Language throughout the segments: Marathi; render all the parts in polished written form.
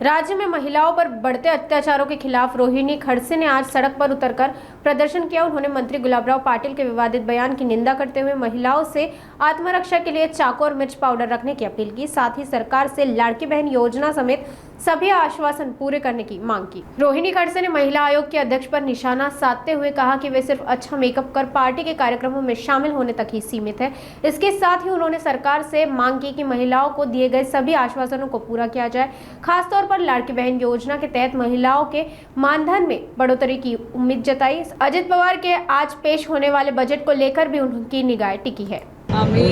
राज्य में महिलाओं पर बढ़ते अत्याचारों के खिलाफ रोहिणी खड़से ने आज सड़क पर उतरकर प्रदर्शन किया। उन्होंने मंत्री गुलाबराव पाटिल के विवादित बयान की निंदा करते हुए महिलाओं से आत्मरक्षा के लिए चाकू और मिर्च पाउडर रखने की अपील की। साथ ही सरकार से लाड़की बहन योजना समेत सभी आश्वासन पूरे करने की मांग की। रोहिणी खड़से ने महिला आयोग के अध्यक्ष पर निशाना साधते हुए कहा कि वे सिर्फ अच्छा मेकअप कर पार्टी के कार्यक्रमों में शामिल होने तक ही सीमित है। इसके साथ ही उन्होंने सरकार से मांग की कि महिलाओं को दिए गए सभी आश्वासनों को पूरा किया जाए। खासतौर पर लाड़की बहन योजना के तहत महिलाओं के मानधन में बढ़ोतरी की उम्मीद जताई। अजित पवार के आज पेश होने वाले बजट को लेकर भी उनकी निगाह टिकी है। आम्ही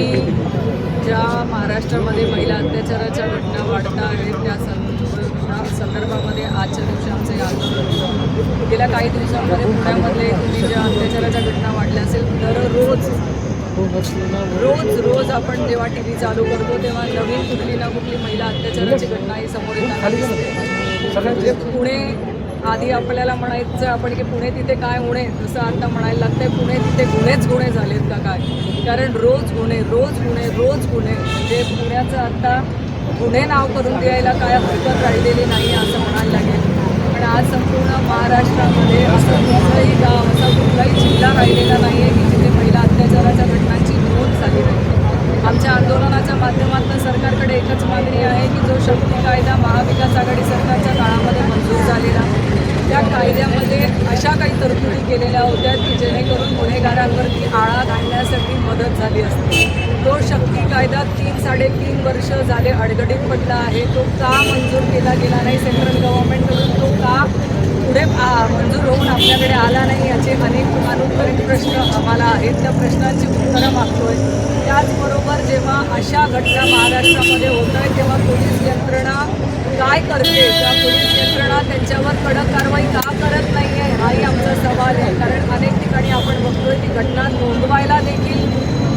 ज्या महाराष्ट्रामध्ये महिला अत्याचाराच्या घटना वाढता आहेत त्या संदर्भामध्ये आजच्या दिवशी आमचे आंदोलन गेल्या काही दिवसांमध्ये पुण्यामध्ये तुम्ही ज्या अत्याचाराच्या घटना वाढल्या असेल दररोज रोज आपण जेव्हा टी व्ही चालू करतो तेव्हा नवीन कुठली ना कुठली महिला अत्याचाराची घटना ही समोर येताना दिसते। म्हणजे पुणे आधी आपल्याला म्हणायचं आपण की पुणे तिथे काय गुन्हे, जसं आता म्हणायला लागतंय पुणे तिथे गुन्हे झालेत का काय, कारण रोज गुन्हे म्हणजे पुण्याचं आता गुन्हे नाव करून द्यायला काय हरकत राहिलेली नाही असं म्हणायला लागेल। पण आज संपूर्ण महाराष्ट्रामध्ये असं कुठलंही गाव असा कुठलाही जिल्हा राहिलेला नाही आहे की जिथे महिला अत्याचाराच्या घटनांची नोंद झाली नाही। आमच्या आंदोलनाच्या माध्यमातून सरकारकडे एकच मागणी आहे की जो शक्ती कायदा महाविकास आघाडी सरकारच्या काळामध्ये मंजूर झालेला त्या कायद्यामध्ये अशा काही तरतुदी केलेल्या होत्या की जेणेकरून गुन्हेगारांवरती आळा घालण्यासाठी मदत झाली असते। तो शक्ती कायदा 3-3.5 वर्ष झाले अडगडीत पडला आहे। तो का मंजूर केला गेला नाही सेंट्रल गव्हर्नमेंटकडून, तो का पुढे मंजूर होऊन आपल्याकडे आला नाही याचे अनेक अनुत्तरित प्रश्न आम्हाला आहेत। त्या प्रश्नांची उत्तरं मागतोय। त्याचबरोबर जेव्हा अशा घटना महाराष्ट्रामध्ये होत आहेत तेव्हा पोलीस यंत्रणा काय करते, त्या पोलीस यंत्रणा त्यांच्यावर कडक कारवाई का करत नाही आहे हाही आमचा सवाल आहे। कारण अनेक ठिकाणी आपण बघतोय ती घटना नोंदवायला देखील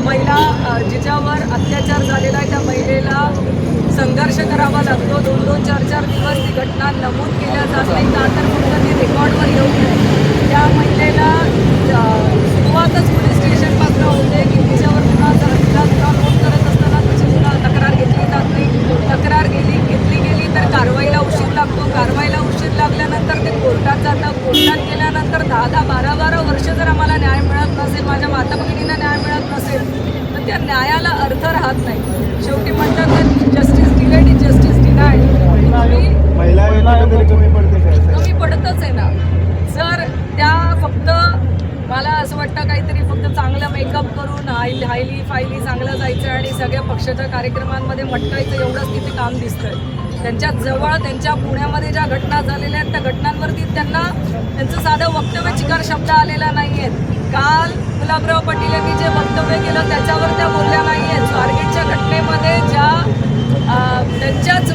महिला जिच्यावर अत्याचार झालेला आहे त्या महिलेला संघर्ष करावा लागतो। 2-2, 4-4 दिवस ती घटना नमूद केल्या जात नाही का तर फक्त ती रेकॉर्डवर येऊ नये। त्या महिलेला सुरुवातच पोलीस स्टेशनपासून होते की तिच्यावर गुन्हा नोंद करत असताना तिची तक्रार घेतली जात नाही। तक्रार घेतली गेली तर कारवाईला उशीर लागतो। कारवाईला उशीर लागल्यानंतर ते कोर्टात जातं। कोर्टात गेल्यानंतर 10-12 वर्ष जर आम्हाला न्याय मिळत नसेल, माझ्या माता भगिनींना न्याय मिळत नसेल तर त्या न्यायाला अर्थ राहत नाही। शेवटी म्हणतात तर justice delayed is justice denied. कमी पडतच आहे ना। जर त्या फक्त मला असं वाटतं काहीतरी फक्त चांगलं मेकअप करून हायली फायली चांगलं जायचं आणि सगळ्या पक्षाच्या कार्यक्रमांमध्ये मटकायचं एवढंच तिथे काम दिसतंय। त्यांच्या जवळ त्यांच्या पुण्यामध्ये ज्या घटना झालेल्या आहेत त्या घटनांवरती त्यांचं साधं वक्तव्य चिकार शब्द आलेला नाही आहेत। काल गुलाबराव पाटील यांनी जे वक्तव्य केलं त्याच्यावर त्या बोलल्या नाही आहेत। स्वारगेटच्या घटनेमध्ये ज्या त्यांच्याच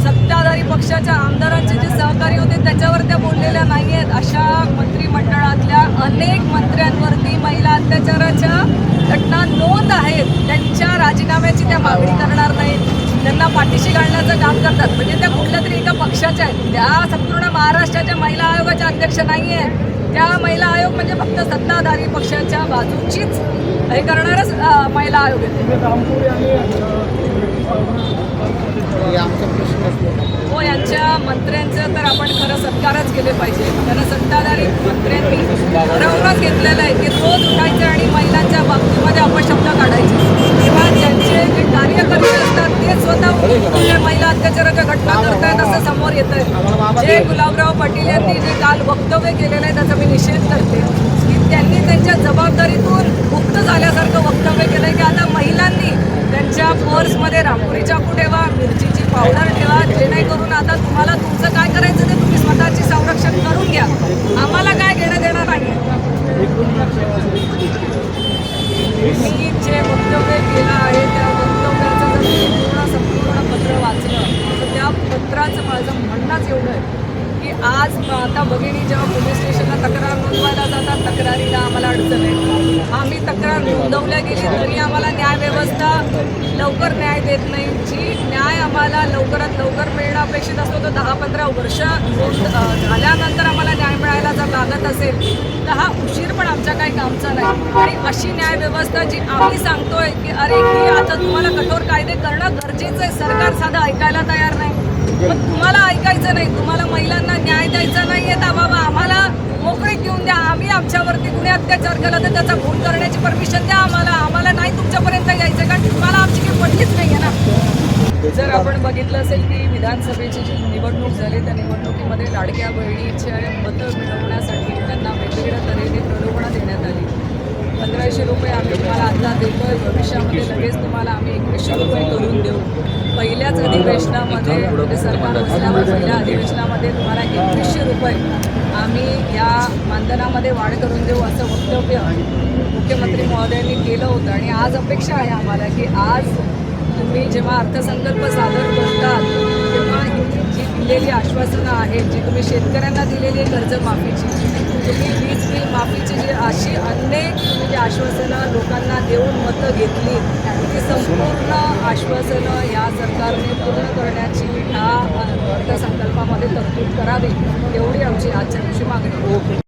सत्ताधारी पक्षाच्या आमदारांचे जे सहकारी होते त्याच्यावर त्या बोललेल्या नाही आहेत। अशा मंत्रिमंडळातल्या अनेक मंत्र्यांवरती महिला अत्याचाराच्या घटना नोंद आहेत। त्यांच्या राजीनाम्याची त्या मागणी करणार नाहीत, त्यांना पाठीशी घालण्याचं काम करतात। म्हणजे त्या कुठल्या तरी एका पक्षाच्या आहेत, त्या संपूर्ण महाराष्ट्राच्या महिला आयोगाच्या अध्यक्ष नाही आहेत। त्या महिला आयोग म्हणजे फक्त सत्ताधारी पक्षाच्या बाजूचीच हे करणारच महिला आयोग आहे। हो, यांच्या मंत्र्यांचं तर आपण खरं सत्कारच केले पाहिजे। त्यांना सत्ताधारी मंत्र्यांनी ठरवूनच घेतलेलं आहे की रोज उठायचं आणि महिलांच्या बाबतीमध्ये अपशब्द काढायचे। तेव्हा ज्यांचे जे कार्यकर्ते असतात ते स्वतः महिला अत्याचाराच्या घटना करतायत असं समोर येत आहे। जे गुलाबराव पाटील यांनी जे काल वक्तव्य केलेलं आहे त्याचा मी निषेध करते की त्यांनी त्यांच्या जबाबदारीतून मुक्त झाल्यासारखं वक्तव्य केलं आहे की आता महिलांनी त्यांच्या पर्समध्ये रांगोळी चाकू ठेवा, मिरचीची पावडर ठेवा, जेणेकरून आता तुम्हाला तुमचं काय करायचं ते तुम्ही स्वतःची संरक्षण करून घ्या, आम्हाला काय घेणं देणं नाही। मी जे वक्तव्य केलं आहे त्या वक्तव्याचं जर संपूर्ण पत्र वाचलं तर त्या पत्राचं माझं म्हणणंच एवढं आहे की आज आता भगिनी जेव्हा पोलीस स्टेशनला तक्रार नोंदवायला जातात तक्रारीला आम्हाला अडचण आहे। आम्ही तक्रार नोंदवल्या गेली तरी आम्हाला न्यायव्यवस्था लवकर न्याय देत नाही। जी न्याय आम्हाला लवकरात लवकर मिळणं अपेक्षित असतो तो 10-15 वर्ष झाल्यानंतर आम्हाला न्याय मिळायला जर लागत असेल तर हा उशीर पण आमच्या काही कामचा नाही। आणि अशी न्यायव्यवस्था जी आम्ही सांगतोय की अरे ही आता तुम्हाला कठोर कायदे करणं गरजेचं आहे, सरकार साधं ऐकायला तयार नाही। मग तुम्हाला ऐकायचं करायचं नाही, तुम्हाला महिलांना न्याय द्यायचा नाही आहे, बाबा आम्हाला मोकळीक देऊन द्या, आम्ही आमच्यावरती कुणी अत्याचार केला तर त्याचा खून करण्याची परमिशन द्या आम्हाला नाही तुमच्यापर्यंत यायचं, कारण तुम्हाला आमची काही पडलीच नाही आहे ना. जर आपण बघितलं असेल की विधानसभेची जी निवडणूक झाली त्या निवडणुकीमध्ये लाडक्या बहिणीच्या मतं मिळवण्यासाठी त्यांना वेगवेगळ्या तऱ्हेने प्रलोभनं देण्यात आली. 1500 रुपये आम्ही तुम्हाला आता देतोय, भविष्यामध्ये लगेच तुम्हाला आम्ही 2100 रुपये करून देऊ. पहिल्याच अधिवेशनामध्ये म्हणजे सरकार बसल्यावर पहिल्या अधिवेशनामध्ये तुम्हाला 2100 रुपये आम्ही या मानधनामध्ये वाढ करून देऊ असं वक्तव्य मुख्यमंत्री महोदयांनी केलं होतं. आणि आज अपेक्षा आहे आम्हाला की आज तुम्ही जेव्हा अर्थसंकल्प सादर करतात तेव्हा ही जी दिलेली आश्वासनं आहेत, जी तुम्ही शेतकऱ्यांना दिलेली आहे कर्जमाफीची, तुम्ही वीज बिल माफीची जी अशी अनेक तुम्ही जी आश्वासनं लोकांना देऊन मतं घेतली ती संपूर्ण आश्वासनं या सरकारने पूर्ण करण्याची ह्या अर्थसंकल्पामध्ये तरतूद करावी एवढी आमची आजच्या दिवशी मागणी आहे.